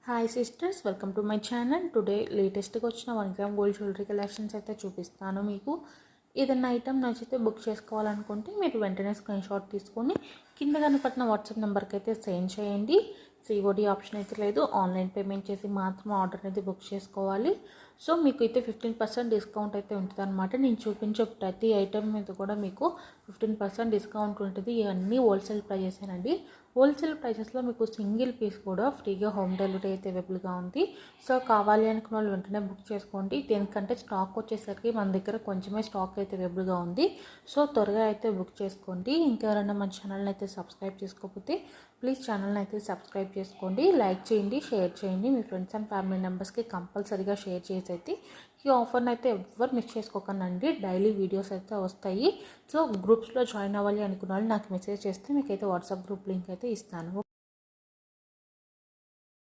Hi sisters, welcome to my channel. Today లేటెస్ట్గా వచ్చిన 1 gram gold jewellery collections అయితే చూపిస్తాను మీకు. ఏదైనా ఐటమ్ నచ్చితే బుక్ చేసుకోవాలనుకుంటే మీరు వెంటనే స్క్రీన్ షాట్ తీసుకొని కింద కనపడిన వాట్సాప్ నెంబర్కి అయితే సెండ్ చేయండి. సిఓడి ఆప్షన్ అయితే లేదు, ఆన్లైన్ పేమెంట్ చేసి మాత్రం ఆర్డర్ అనేది బుక్ చేసుకోవాలి. సో మీకు అయితే 15% డిస్కౌంట్ అయితే ఉంటుంది అనమాట. నేను చూపించే ప్రతి ఐటమ్ మీద కూడా మీకు 15% డిస్కౌంట్ ఉంటుంది. ఇవన్నీ హోల్సేల్ ప్రైజెసేనండి. హోల్సేల్ ప్రైజెస్లో మీకు సింగిల్ పీస్ కూడా ఫ్రీగా హోమ్ డెలివరీ అయితే అవైలబుల్గా ఉంది. సో కావాలి అనుకున్న వాళ్ళు వెంటనే బుక్ చేసుకోండి. దేనికంటే స్టాక్ వచ్చేసరికి మన దగ్గర కొంచెమే స్టాక్ అయితే అవైలబుల్గా ఉంది. సో త్వరగా అయితే బుక్ చేసుకోండి. ఇంకెవరైనా మన ఛానల్ని అయితే సబ్స్క్రైబ్ చేసుకోకపోతే ప్లీజ్ ఛానల్ని అయితే సబ్స్క్రైబ్ చేసుకోండి, లైక్ చేయండి, షేర్ చేయండి. మీ ఫ్రెండ్స్ అండ్ ఫ్యామిలీ మెంబర్స్కి కంపల్సరీగా షేర్ చేసి అయితే ఈ ఆఫర్ని అయితే ఎవరు మిస్ చేసుకోకండి. డైలీ వీడియోస్ అయితే వస్తాయి. సో గ్రూప్స్లో జాయిన్ అవ్వాలి అనుకున్న వాళ్ళు నాకు మెసేజ్ చేస్తే మీకైతే వాట్సాప్ గ్రూప్ లింక్ అయితే ఇస్తాను.